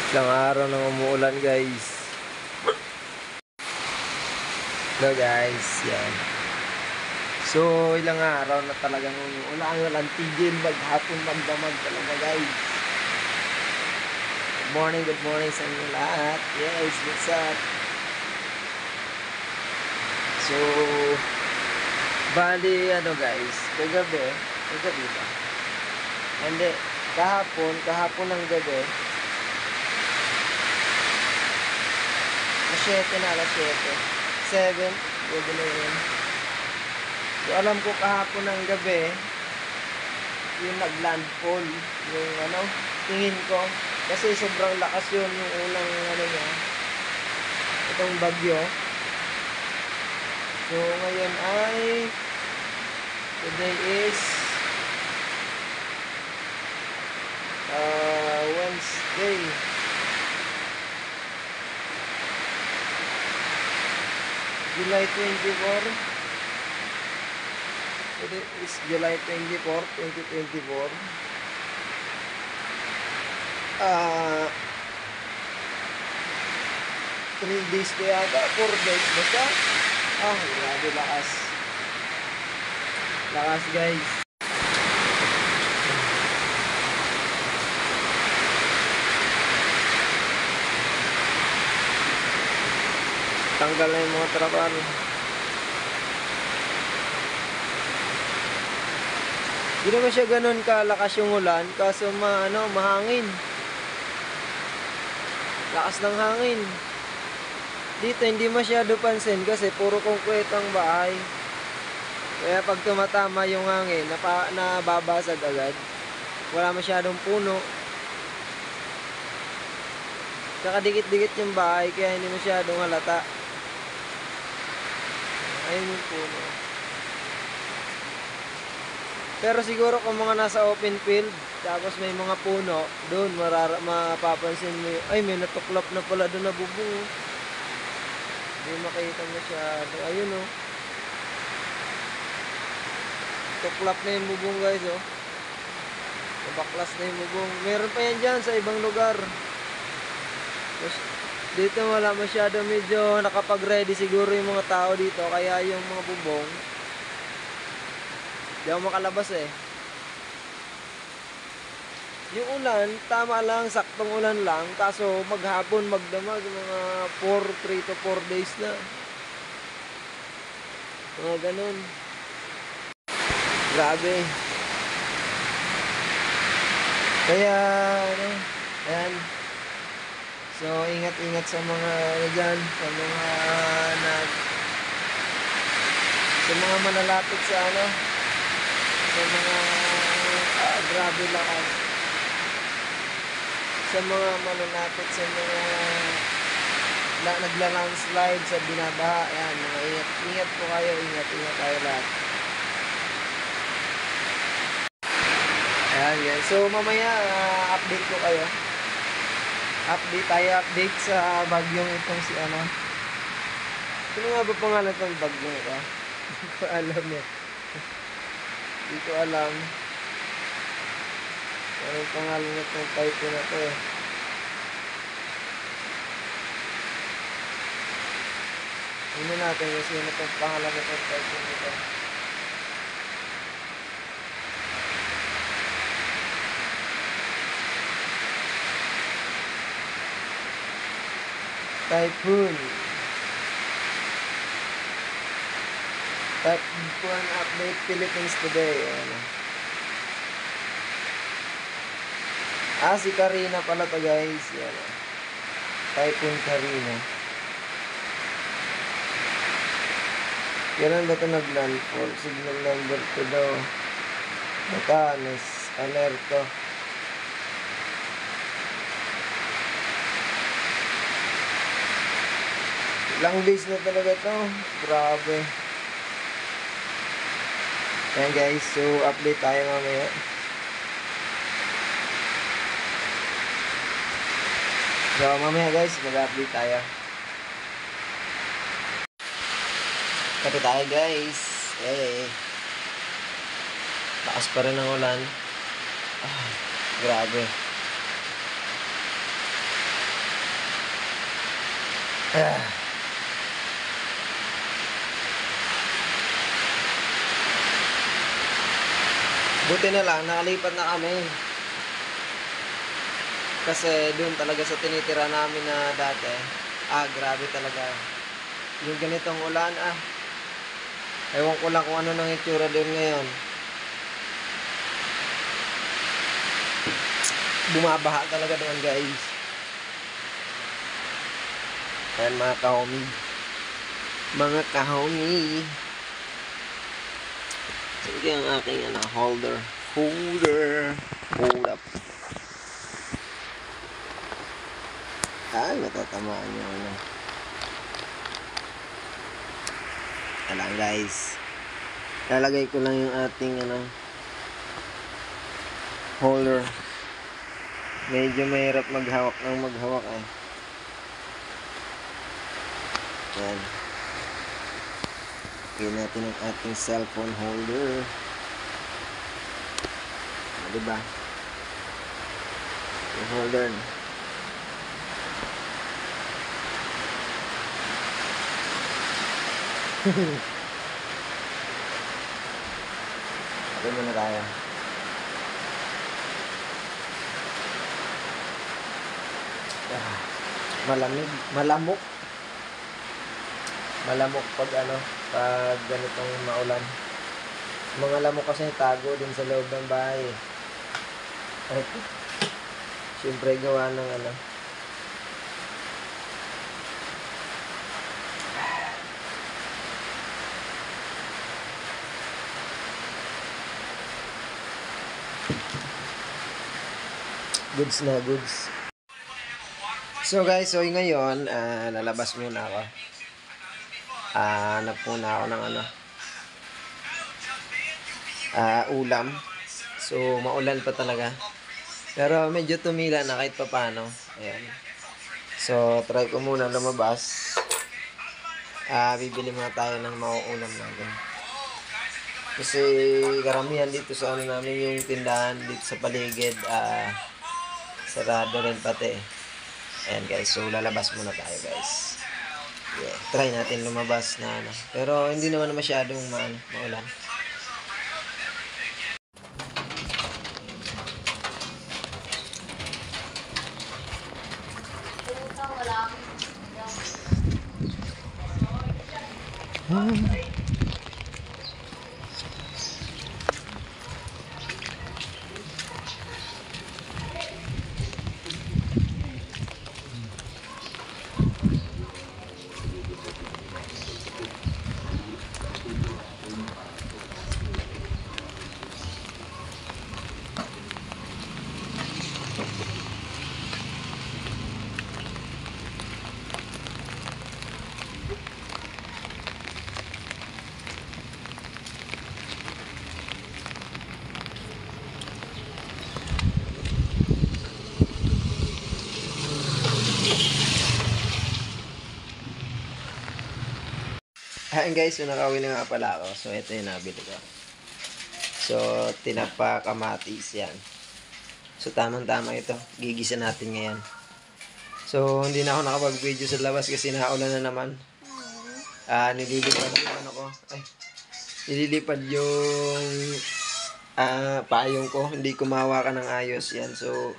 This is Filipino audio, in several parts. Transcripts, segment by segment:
Isang araw nang umuulan guys. Hello guys, yan. So ilang araw na talagang umuulan. Walang tigil, maghapon magdamag talaga guys. Good morning sa inyo lahat. Yes, what's up? So bali guys, kagabi ba? Hindi, kahapon ng gabi. Alas 7, gabi na yun. So alam ko kahapon ng gabi, yung naglandfall, yung tingin ko. Kasi sobrang lakas yun, yung unang niya, itong bagyo. So ngayon ay, today is, Wednesday. July 24. Today is July 24, 2024. 3 days na yata, 4 days basta. Grabe lakas. Lakas guys. Tanggal na yung mga trapal. Hindi naman siya ganun kalakas yung ulan, kaso mahangin. Lakas ng hangin. Dito hindi masyado pansin kasi puro concrete ang bahay. Kaya pag tumatama yung hangin, nababasag agad. Wala masyadong puno. Saka dikit-dikit yung bahay kaya hindi masyadong halata. Ayun yung puno. Pero siguro kung mga nasa open field, tapos may mga puno, doon mapapansin mo yung, ay may natuklap na pala doon na bubong. Hindi makita masyado. Ayun tuklap na yung bubong guys Nabaklas na yung bubong. Meron pa yan dyan sa ibang lugar. Dito wala masyado, medyo nakapag-ready siguro yung mga tao dito, kaya yung mga bubong di ako makalabas Yung ulan, tama lang, saktong ulan lang, kaso maghapon magdamag, mga 3 to 4 days na. Mga ganun. Grabe. Kaya, ayan. So, ingat-ingat sa mga dyan, sa mga manalapit sa sa mga grabe lakas. Sa mga manalapit sa mga nagla-landslide sa binabaha, ayan, mga ingat po kayo, ingat tayo lahat. Ayan guys, so mamaya update ko kayo. Update sa bagyong itong si Sino nga ba pangalan itong bagyong ito? Hindi ko alam Hindi ko alam. Anong pangalan itong type na ito Hindi natin kasi ano itong pangalan itong type na ito. Typhoon update Philippines today. Si Karina pala to guys. Typhoon Karina. Kailan ba ito naglandfall? Signal number 2 daw. Batanes alerto. Ilang days na talaga to. Grabe. Ayan guys, so update tayo mamaya. So mamaya guys, mag-update tayo. Kape tayo guys. Lakas pa rin ang ulan. Grabe. Ah. Buti na lang, nakalipat na kami. Kasi doon talaga sa tinitira namin na dati, grabe talaga. Yung ganitong ulan, ewan ko lang kung ano nang itsura doon ngayon. Bumabaha talaga doon, guys. Ayan mga ka-homie. Mga ka-homie. Sige ang aking holder. Hold up. Natatamaan yung Alang guys. Lalagay ko lang yung ating holder. Medyo mahirap maghawak ng maghawak Ayan. Pili natin ang ating cellphone holder. Diba? Yung holder. Ito muna tayo. Malamig, malamok pag pag ganitong maulan. Mga lamok kasi tago din sa loob ng bahay. Siyempre gawa ng goods na goods. So guys, ngayon lalabas muna ako. Hanap muna ako ng ulam. So maulan pa talaga. Pero medyo tumila na kahit papaano. Ayan. So try ko muna lumabas. Bibili muna tayo ng mauulam natin. Kasi karamihan dito sa namin yung tindahan dito sa paligid sarado rin pati. Ayan guys, so lalabas muna tayo guys. Yeah, try natin lumabas na pero hindi naman masyadong maulan. Ayan guys, so nakauwi na nga pala ako. So ito yung nabili ko. So tinapa kamatis yan. So tamang-tama ito. Gigisa natin ngayon. So hindi na ako nakapag-video sa labas kasi naulan na naman. Nililipad yung nililipad yung payong ko. Hindi ko mahawakan ng ayos yan. So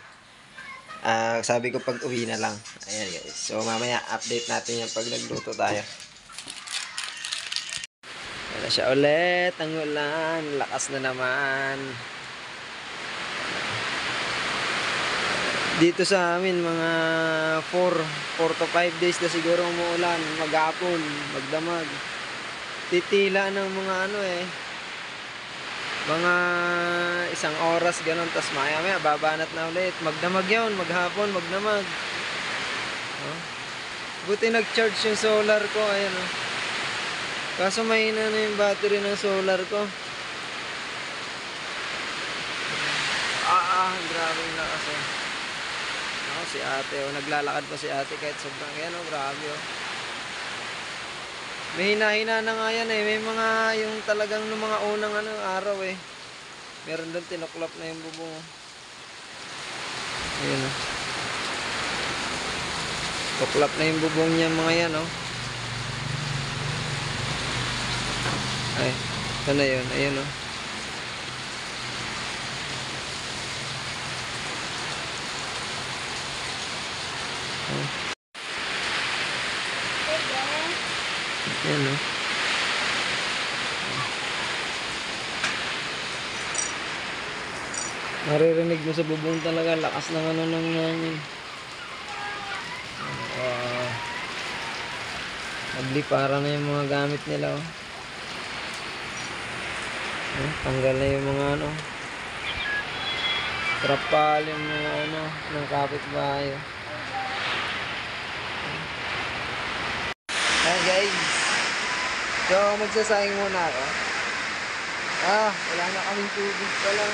sabi ko pag uwi na lang. Ayan guys. So mamaya update natin yan pag nagluto tayo. Wala siya ulit. Ang ulan. Lakas na naman. Dito sa amin mga 4 to 5 days na siguro umuulan. Maghapon, magdamag. Titila ng mga mga isang oras ganun. Tas maya babanat na ulit. Magdamag yun. Maghapon, magdamag. Buti nag-charge yung solar ko. Ayan Kaso mahina na yung battery ng solar ko. Grabe yung lakas si ate naglalakad pa si ate kahit sobrang grabe may hina-hina na nga yan may mga yung talagang ng mga unang araw meron doon tinuklap na yung bubong ayun Tuklap na yung bubong niya mga yan, oh. Ay, ito na yun. Ayun, oh. Ayan, oh. Maririnig mo sa bubong talaga. Lakas ng ano ng hangin. Naglipara na yung mga gamit nila, oh. Tanggal na yung mga ano. Trapal yung mga ano ng kapitbahay. Ayan guys. So magsasayang muna ako. Wala na kaming tubig pala.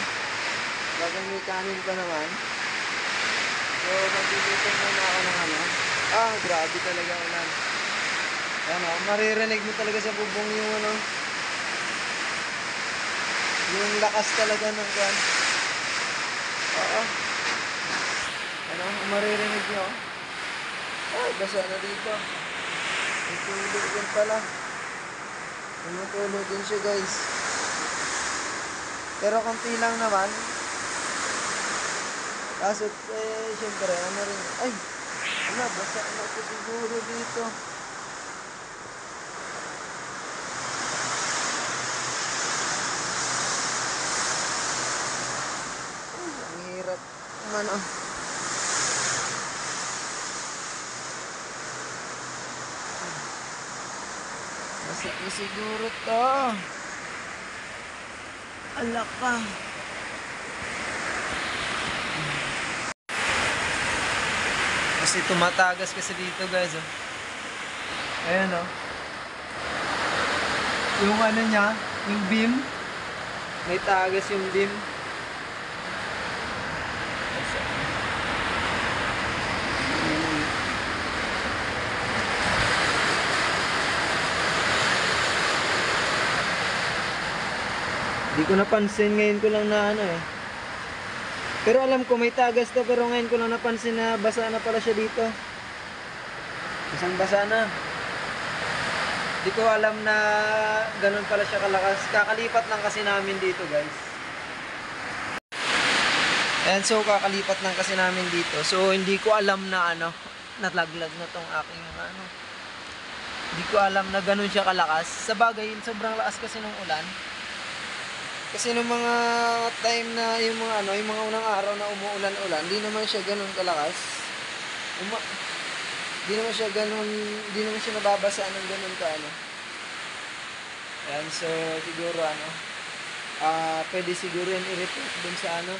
Bagay may kanin pa naman. So magluluto muna ako ng ano. Grabe talaga ulan. Ano, maririnig mo talaga sa bubong yung ano. Yung lakas talaga ng kwan. Ano, maririnig nyo. Basa na dito. Tutulog din pala. Tumutulog din siya guys. Pero konti lang naman. Kaso syempre ano rin. Basa na ito siguro dito. Ang hirap naman, oh. Basa na siguro to. Alak ka. Kasi tumatagas kasi dito guys, oh. Ayan, oh. Yung ano niya, yung beam. May tagas yung beam. Di ko napansin, ngayon ko lang na ano eh. Pero alam ko may tagas to, pero ngayon ko lang napansin na basa na pala siya dito. Basang basa na. Di ko alam na ganun pala siya kalakas. Kakalipat lang kasi namin dito guys. And so kakalipat lang kasi namin dito. So hindi ko alam na ano, natlaglag na tong aking ano. Hindi ko alam na ganun siya kalakas. Sa bagay, sobrang lakas kasi ng ulan. Kasi nung mga time na yung mga ano, yung mga unang araw na umuulan-ulan, di naman siya ganoon kalakas. Di naman siya nababasa ng ganoon ka ano. Ayan, so siguro ano, pwede siguro yan i-report dun sa ano,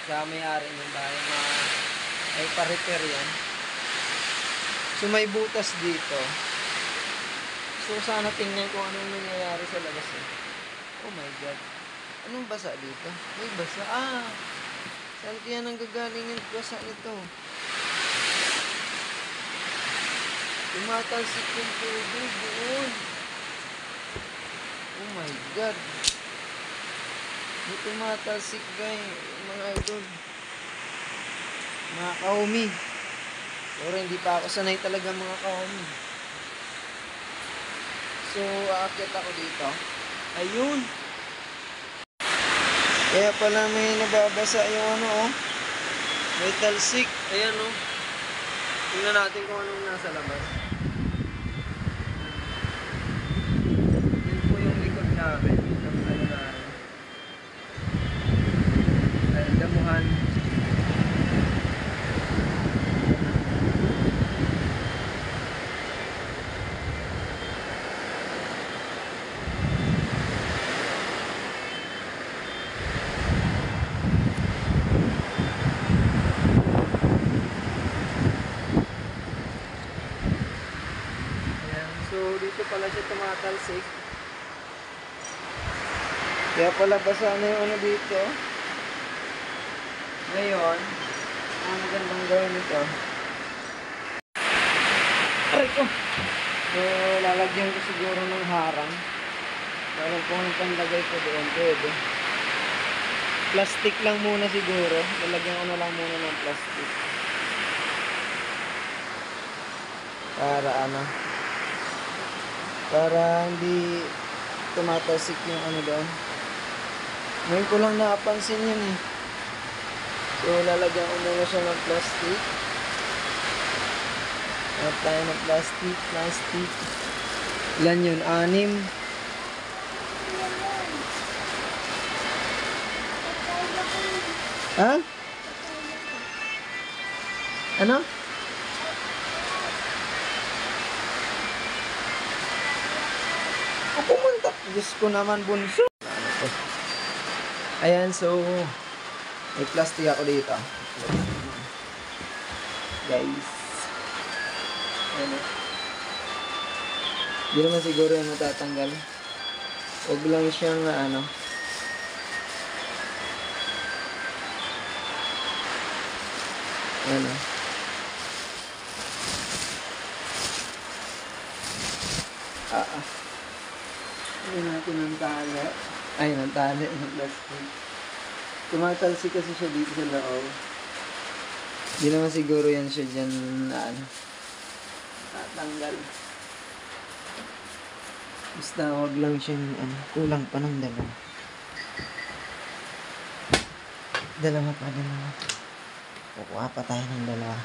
sa may-ari ng bahay na ay pa-repair yan. So may butas dito. So sana tingnan ko anong nangyayari sa labas eh. Oh my God. Anong basa dito? May basa. Saan kaya nanggagaling yung basa nito? Tumatalsik yung tubig doon. Oh my God. May tumatalsik guys, mga idol. Mga kahumi. Pero hindi pa ako sanay talaga mga kahumi. So, aakyat ako dito. Ayun. Kaya pala may nababasa yung ano, oh. May talsik. Ayan, oh. Tingnan natin kung anong nasa labas. Yan po yung likod namin. Ang ano na. Ay, damuhan. So, dito pala siya tumatalsik. Kaya pala basa na yung ano dito. Ngayon, ang magandang gawin ito. Aray ko! So, lalagyan ko siguro ng harang. Parang kung ang pandagay ko doon, pwede. Plastic lang muna siguro. Lalagyan ko na lang muna ng plastic. Para ano, para hindi tumatasik yung ano doon. Ngayon ko lang nakapansin yun eh. So, lalagyan ko muna siya ng plastic. At tayo ng plastic. Ilan yun? 6. Ha? Ano? Ako pumunta. Diyos ko naman, bunso. Ano to? Ayan, so may plastic ako dito. Guys. Ano? Hindi naman siguro yung matatanggal. Huwag lang siyang ano. Ano? Hindi natin ang tali. Ay, ng tali. Ng plastic. Tumatalsi kasi siya dito sa loob. Hindi naman siguro yan siya dyan na ano. Tatanggal. Basta huwag lang siyang ano. Kulang pa ng dalawa. Dalawa. Kukuha pa tayo ng dalawa.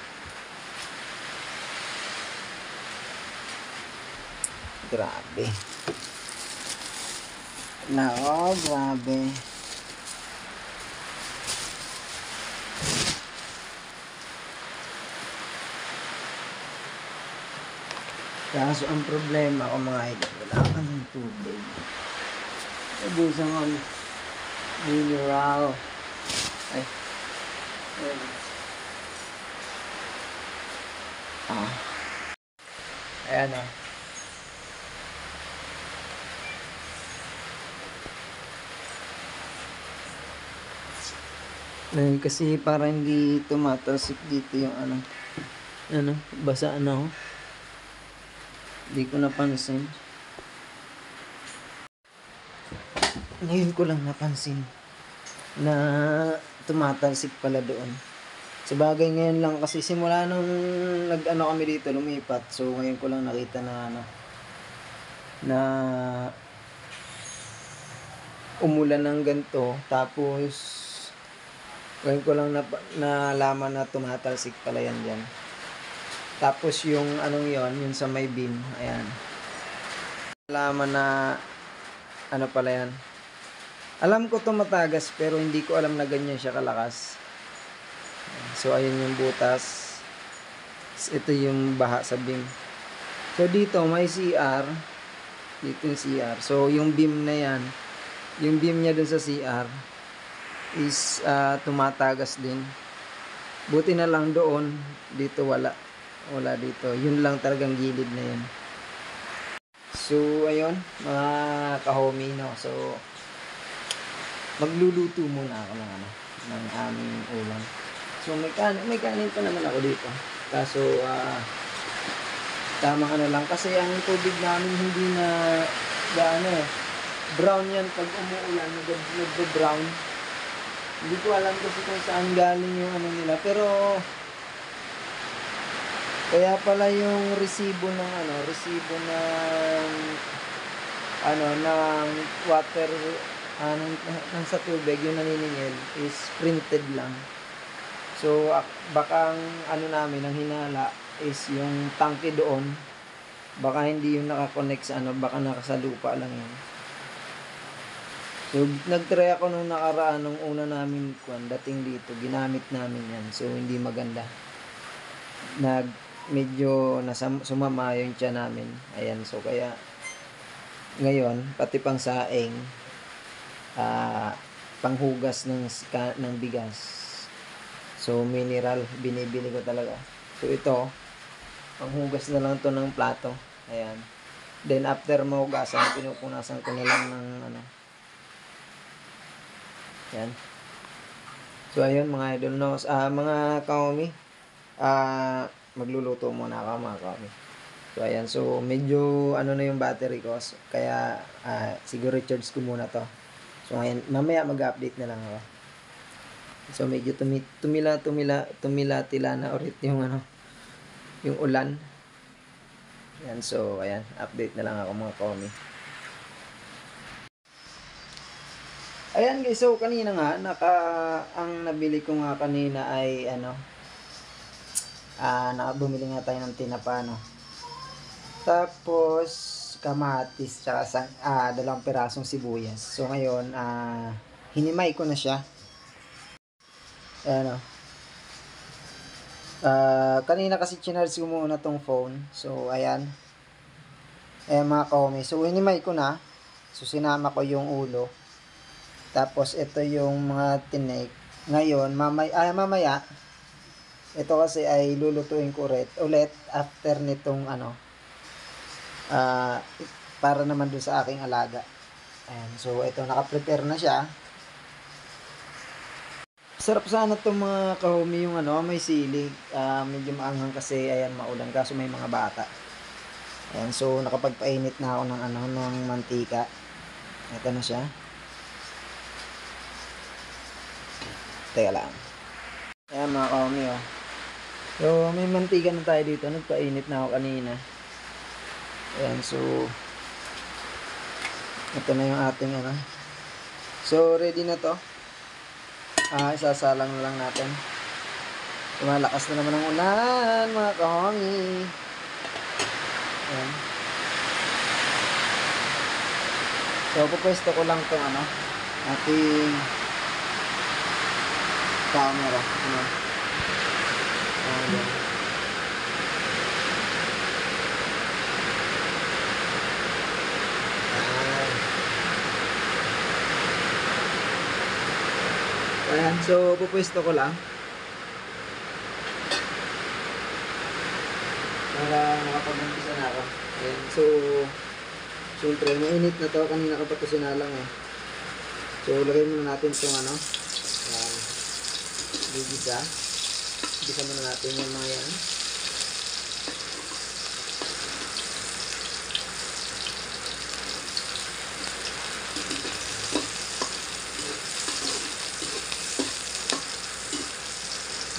Grabe. Grabe. Kaso ang problema ko mga idol, wala ka ng tubig. Ubusan ko mineral. Ay. Ayan o. Kasi para hindi tumatalsik dito yung ano, basa na ako. Hindi ko napansin. Ngayon ko lang napansin na tumatalsik pala doon. Sabagay ngayon lang kasi simula nung nag-ano kami dito, lumipat. So ngayon ko lang nakita na na umulan ng ganito. Tapos ngayon ko lang nalaman na tumatalsik pala yan dyan. Tapos yung anong yon, yung sa may beam, ayan. Nalaman na ano pala yan. Alam ko tumatagas pero hindi ko alam na ganyan siya kalakas. So ayun yung butas. Ito yung baha sa beam. So dito may CR. Dito yung CR. So yung beam na yan, yung beam niya dun sa CR is tumatagas din. Buti na lang doon, dito wala dito. Yun lang talagang gilid na yun. So ayun mga ka-homie, no. So magluluto muna ako ng aming ulam. So may kanin pa naman ako dito. Kaso tama lang kasi ang tubig namin hindi na brown yan pag umuulan, nag-brown. Hindi ko alam kasi kung saan galing yung ano nila, pero kaya pala yung resibo ng water ng sa tubig yung naniningil is printed lang. So baka ang namin ang hinala is yung tangke doon, baka hindi yung nakakonect sa baka nakasalupa lang yun. So nagtry ako nung nakaraan, nung una namin dating dito, ginamit namin yan. So hindi maganda, medyo sumama yung tiyan namin. Ayan, so kaya ngayon pati pang saing, panghugas ng bigas, so mineral binibili ko talaga. So ito panghugas na lang to ng plato. Ayan, then after mahugasan, pinupunasan ko na lang ng yan. So ayun mga idol, no, mga ka-homie, magluluto muna ako mga ka-homie. So ayan, so medyo na yung battery ko, so, kaya siguro charge ko muna to. So ngayon mamaya mag-update na lang ako. So medyo tumila-tila na ulit yung yung ulan. Yan, so ayan, update na lang ako mga komi. Ayan guys, so kanina nga ang nabili ko nga kanina ay bumili nga tayo ng tinapa, no. Tapos kamatis tsaka 2 pirasong sibuyas. So ngayon hinimay ko na siya. Ayan, kanina kasi chinarge ko muna tong phone. So ayan. Ayan mga komi. So hinimay ko na. So sinama ko yung ulo. Tapos ito yung mga tinik. Ngayon mamaya ito kasi ay lulutuin ko ulit after nitong para naman dun sa aking alaga. Ayan, so ito naka-prepare na siya. Sarap sana itong mga kahumi yung may sili. Medyo maanghang kasi ayan maulan kaso may mga bata. Ayan, so nakapagpainit na ako ng mantika. Ito na siya. Teka lang. Ayan mga kahumi, oh. So may mantika na tayo dito. Nagpainit na ako kanina. Ayan, so ito na yung ating So ready na to. Isasalang na lang natin. Lumalakas na naman ang ulan mga kahongi. Ayan. So pupwesto ko lang tong ating camera. Ayan. Ayan, so pupwesto ko lang para makapag-umpisa na ako. Ayan, so syempre mainit na to, kanina ka pa ito sinalang So lagay muna natin itong ayan, gigisa muna natin yung mga yan.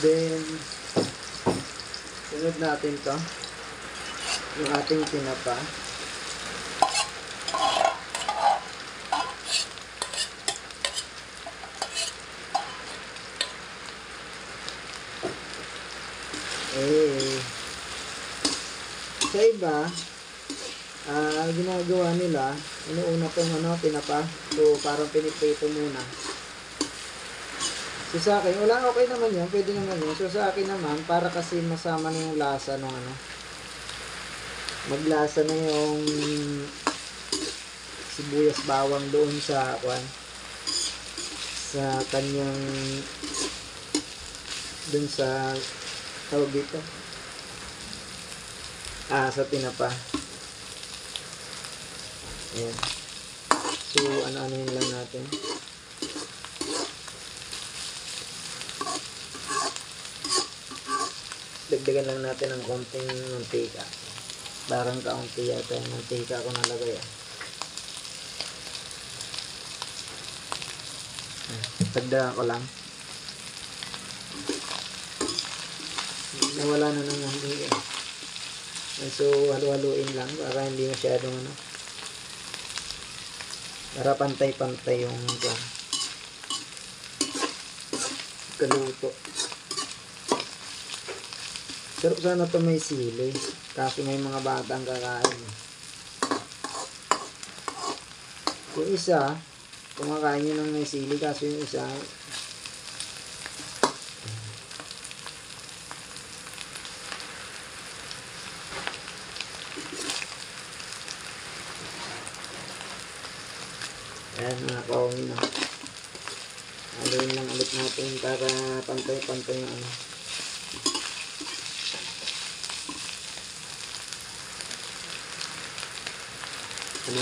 Then, sunod natin to yung ating tinapa. Sa iba, ginagawa nila, inuuna tong tinapa. So, parang piniprito muna. So sa akin, okay naman yan, pwede naman yun. So sa akin naman, para kasi masama na yung lasa ng maglasa na yung sibuyas bawang doon sa kanyang doon sa tawag dito sa tinapa. Ayan. So ano-anoin lang natin. Dagdagan lang natin ng konting mantika. Parang kaunti yata yung mantika ko nalagay. Dagdagan ko lang. Nawala na ng mantika. So halu-haluin lang para hindi masyadong para pantay-pantay yung kaluto. Sarap sana ito may sili. Kaso may mga batang kakain. Yung isa, kumakain nyo ng may sili. Kaso yung isa, ayan mga kaungi na. Haluin lang ulit natin para pantay-pantay yung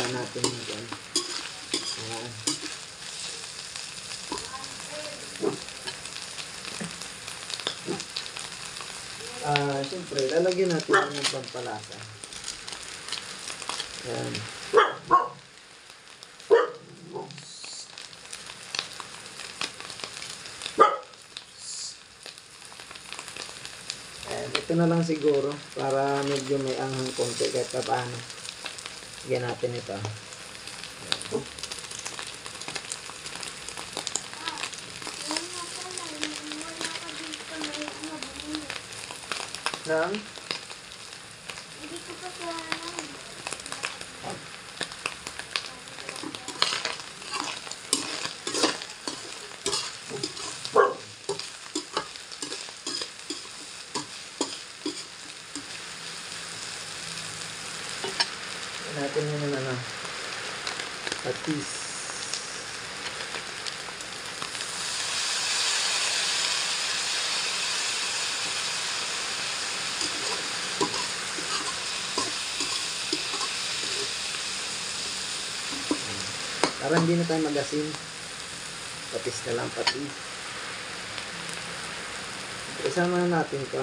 natin yan. Siyempre, lalagyan natin ng pampalasa. Ayan. Ayan, Ito na lang siguro para medyo may anghang konti kahit pa paano. Bigyan natin ito. Nang? Hindi ko pa kuhanan. Natin yun ano. Patis. Para hindi na tayo mag-asin. Patis na lang, patis. Isama na natin to.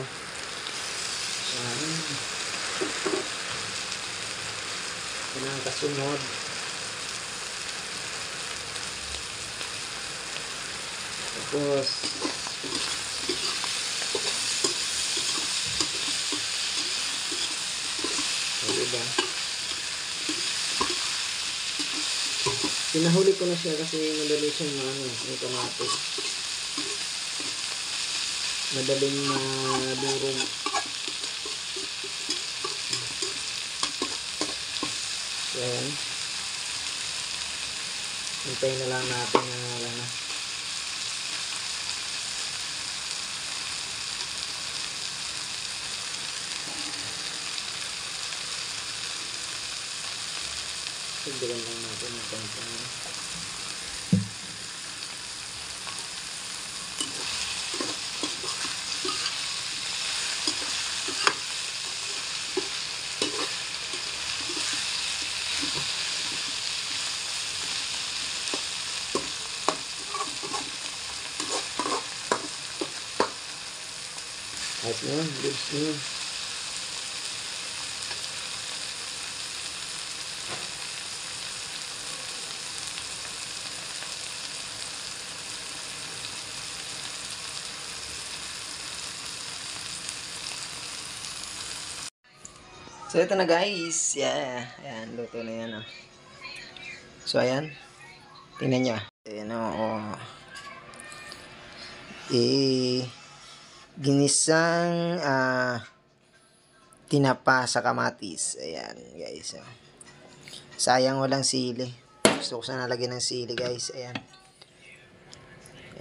Yan ang kasunod. Tapos diba? Pinahuli ko na siya kasi madali siyang yung kamatis. Madaling madurog. So, ayan. Hintayin na lang natin na ano. Sigdagan lang natin yung konting. Ayos na yun, goods na yun. So, ito na guys. Yeah. Ayan, luto na yan. Oh. So, ayan. Tingnan nyo. Ayan, oh. Ginisang tinapa sa kamatis. Ayan, guys. Oh. Sayang walang sili. Gusto ko sana lagyan ng sili, guys. Ayan.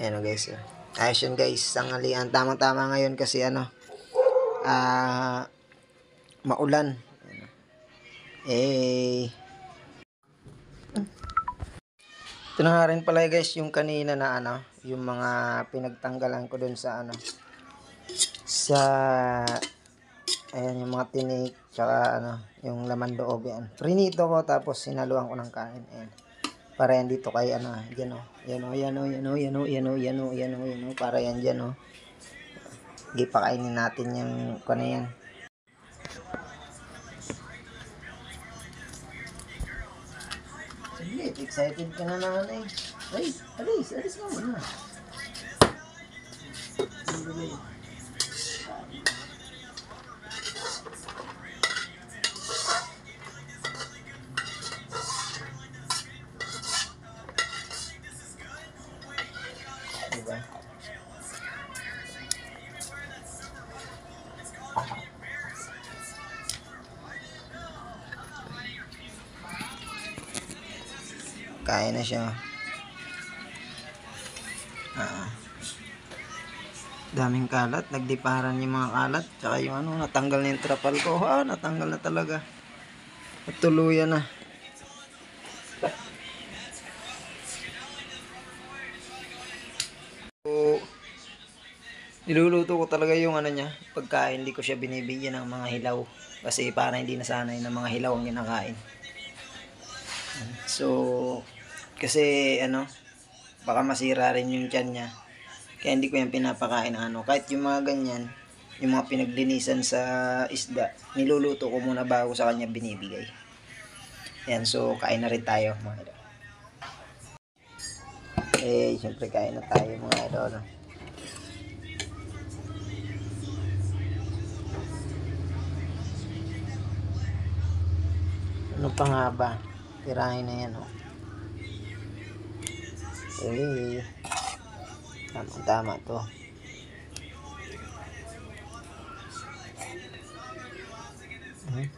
Ayan, oh, guys. Oh. Ayos yun, guys. Tanghalian. Tamang-tama ngayon kasi maulan. Ito na nga rin pala guys yung kanina na yung mga pinagtanggalan ko dun sa ayan yung mga tinik tsaka yung laman loob yan. Prinito ko tapos sinaluan ko ng kanin. Ayan. Para yan dito kay yan para yan dyan Gipakainin natin yung kana yan. Excited ka na naman eh. Ay, alis ka muna. Diba? Kaya na siya. Daming kalat. Nagdiparan yung mga kalat. Tsaka yung natanggal na yung trapal ko. Natanggal na talaga. At tuluyan na. So, niluluto ko talaga yung niya. Pagkain, hindi ko siya binibigyan ng mga hilaw. Kasi para hindi nasanay ng mga hilaw ang kinakain. So, kasi baka masira rin yung tiyan niya. Kaya hindi ko yan pinapakain kahit yung mga ganyan, yung mga pinaglinisan sa isda, niluluto ko muna bago sa kanya binibigay. Yan, so kain na rin tayo mga idol. Syempre kain na tayo mga idol. Ano pa nga ba? Tirahin na yan, oh. Eh, tama to. Hmm?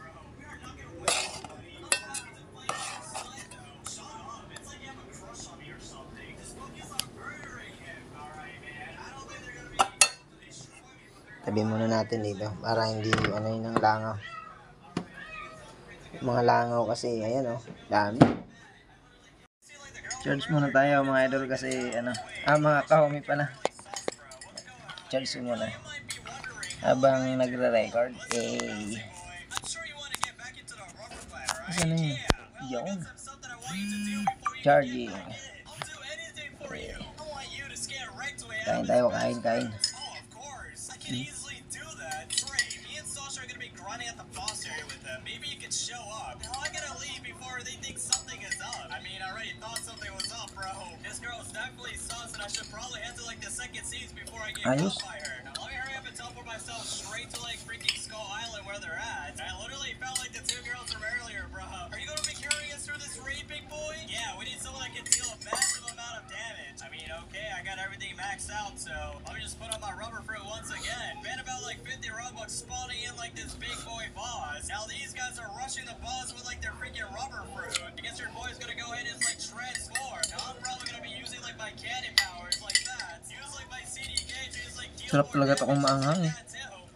Tabi muna natin dito para hindi ano yun ang langaw. Mga langaw kasi, ayan oh, dami. Charge muna tayo mga idol kasi ano, mga kahumi pala. Charge muna. Habang nagre-record, saan na yun? Yun. Charging. Kain tayo, kain. Maybe you could show up. Now I gotta leave before they think something is up. I mean, I already thought something was up, bro. This girl's definitely sus, and I should probably head to like the second scenes before I get caught by her. Now let me hurry up and teleport myself straight to like freaking Skull Island where they're at. I literally felt like the two girls from earlier, bro. Are you gonna be carrying us through this raid, big boy? Yeah, we need someone that can deal a massive amount of damage. I mean, okay, I got everything maxed out, so let me just put on my rubber fruit once again. Been about like 50 Robux spawning in like this big boy boss. Now these guys are rushing the boss with like their freaking rubber fruit. I guess your boy's gonna go ahead and like transform. Now I'm probably gonna be using like my cannon powers like that. Use like my CDK to just like deal Sarap talaga ito kung maanghang eh.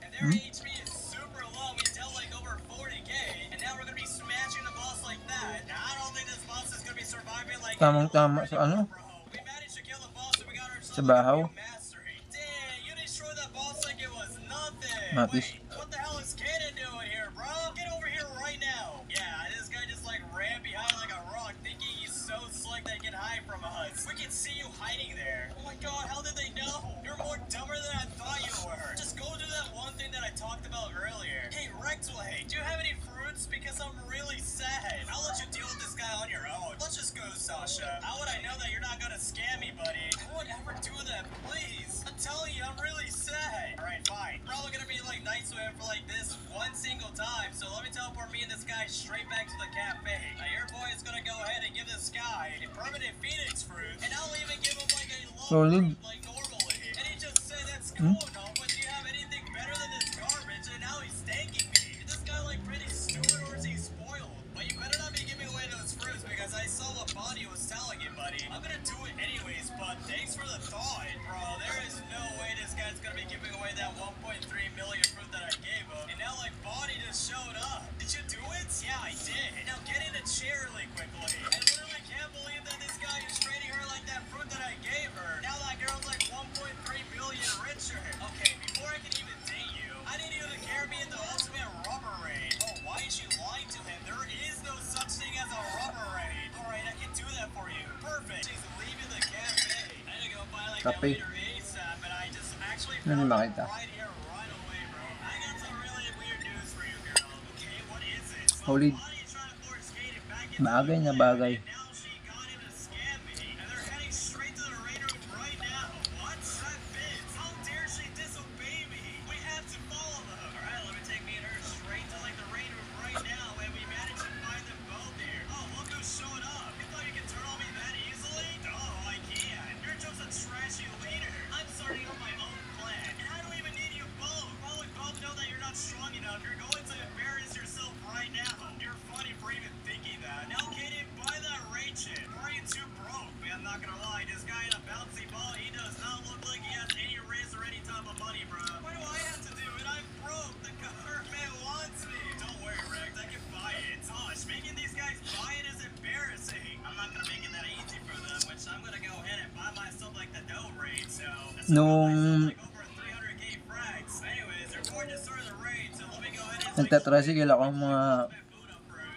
and their HP is super low until like over 40k. And now we're gonna be smashing the boss like that. Now I don't think this boss is gonna be surviving like Tamang-tama sa ano? we managed to kill the boss and we got ourselves Sa bahaw. mastery. Dang, you destroyed that boss like it was nothing. Mapis. Wait, what the hell is Kaden doing here, bro? Get over here right now. Yeah, this guy just like ran behind like a rock thinking he's so slick that he can hide from us. We can see you hiding there. Oh my god, how did they know? You're more dumber than I thought you were. Just go do that one thing that I talked about earlier. Hey, Rexway, do you have any fruits? Because I'm really sad. I'll let you deal with this guy on your own. Let's just go, Sasha. How would I know that you're not gonna scam me, buddy? I would ever do that, please. I'm telling you, I'm really sad. Alright, fine. Probably gonna be like nice to him for like this one single time. So let me teleport me and this guy straight back to the cafe. Now your boy is gonna go ahead and give this guy a permanent phoenix fruit. And I'll even give him like a low Solid. fruit like normally. And he just said that's cool and all, but do you have anything better than this garbage? And now he's thanking me. Is this guy like pretty stupid or is he spoiled? But you better not be giving away those fruits because I saw what Bonnie was telling you, buddy. I'm gonna do it anyways, but thanks for the thought, bro. There is no way this guy's gonna be giving away that 1.3 million fruit that I gave him. And now like Bonnie just showed up. Did you do it? Yeah, I did. Now get in a chair really quickly. I literally can't believe that this guy is trading her like that fruit that I gave her. Now that girl's like 1.3 billion richer. Okay, before I can even date you, I need you to carry me into ultimate rubber raid. Oh, why is she lying to him? There is no such thing as a rubber raid. Alright, I can do that for you. Perfect. She's leaving the cafe. I need to go buy like that Kape. later ASAP, but I just actually Ano found makita? out right here, right away, bro. I got some really weird news for you, girl. Okay, what is it? So Holy. Bonnie is trying to force Kaden back into Bagay na the bagay. and now she got him to scam me. And they're heading straight to the raid room right now. What? That bitch. How dare she disobey me? We have to follow them. Alright, let me take me and her straight to like the raid room right now, and we managed to find them both here. Oh, look who showed up. You thought you could turn on me that easily? Oh, I can. You're just a trashy leader. I'm starting on my own plan. And I don't even need you both. Probably both know that you're not strong enough. You're going to embarrass yourself right now. You're funny for even thinking that. Now, Kaden, buy that raid shit. Or are you too broke? Man, I'm not gonna lie. This guy in a bouncy ball, he does not look like he has any riz or any type of money, bro. Why do I have to do it? I'm broke. The government wants me. Don't worry, Rex. I can buy it. Gosh, making these guys buy it is embarrassing. I'm not gonna make it that easy for them, which I'm gonna go ahead and buy myself like the dough raid. So that's Nung like over 300k frags. Anyways, they're going to start the raid, so let me go ahead and nagtatricycle ako mga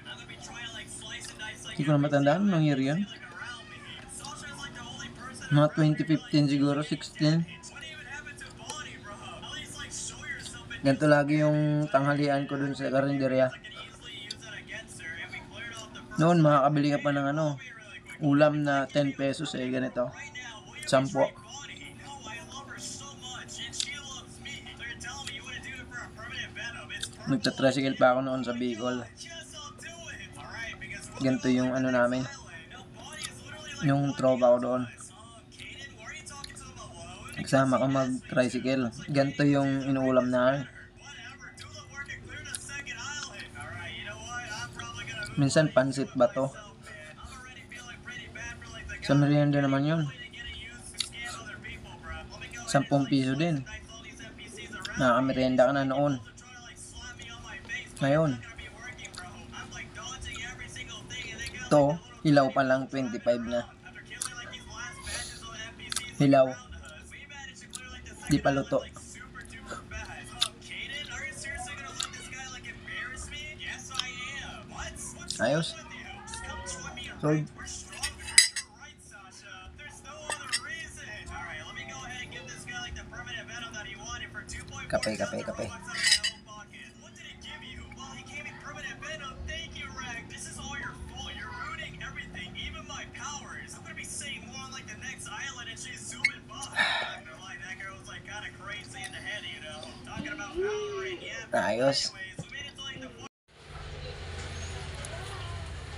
I'm gonna be trying to like slice and dice like hindi ko na matandaan nung year yun. like around me. And Sasha's like the only person Mga 2015 siguro, 16. what even happened to Bonnie, bro? At least like show yourself and Ganito lagi yung tanghalian ko dun sa karinderya. I can easily use that against her. And we cleared off the first Noon makakabili ka pa ng ano, ulam na 10 pesos eh, ganito. right now. Will you 10. Bonnie? No, I love her so much and she loves me. So you're telling me you wouldn't do it for a permanent venom. It's perfect. Nagtatricycle pa ako noon sa Bicol. Yes, I'll do it. Alright, Ganito yung ano namin. Yung tropa ko doon. Kasama ko mag-tricycle. Ganito yung inuulam na. Minsan pansit ba to? Sa merienda naman yun. 10 piso din. Nakaka-merienda ka na noon. Ngayon, to, hilaw pa lang 25 na. Hilaw. Di pa luto. Ayos. Sold. Kape. Ayos.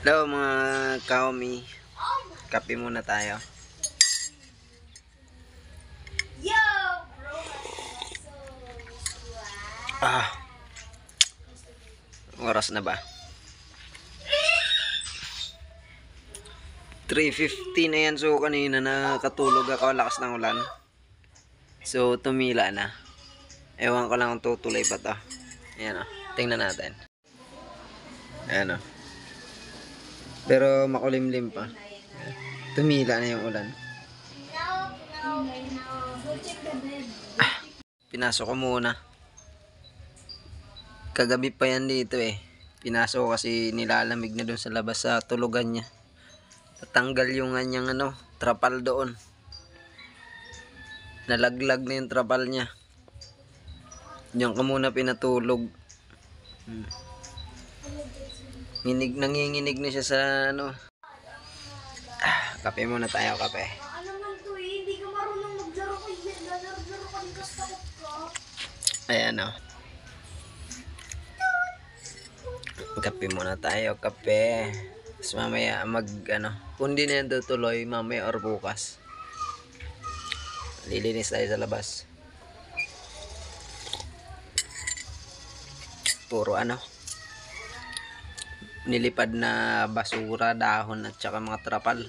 Hello mga kaomi. Kape muna tayo. Yo, bro. Oras na ba? 3:50 na yan. So kanina nakatulog ako, lakas ng ulan. So tumila na. Ewan ko lang kung tutuloy pa to. Ayan o. Tingnan natin. Ayan o. Pero makulimlim pa. Tumila na yung ulan. Pinasok ko muna. Kagabi pa yan dito eh. Pinasok ko kasi nilalamig na doon sa labas sa tulugan niya. Tatanggal yung kanyang trapal doon. Nalaglag na yung trapal niya. Diyan ka muna pinatulog. Nanginginig na siya sa kape muna tayo, kape. Ano man to eh, hindi ka marunong maglaro ko yun. Lalaro ka din kasi takot ka. Ayan o. Kape muna tayo, kape. Tapos mamaya kung di na yan tutuloy, mamaya or bukas. Lilinis tayo sa labas. Puro nilipad na basura, dahon at saka mga trapal.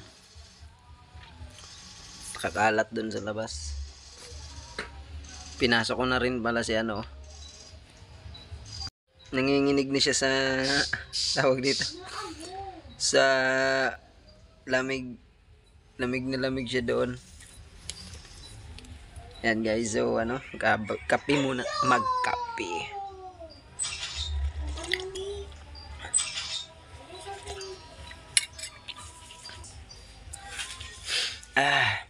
Kakalat dun sa labas. Pinasok ko na rin pala si nanginginig na siya sa tawag dito. Sa lamig na lamig siya doon. Yan guys, so kape muna, magkape. Ah.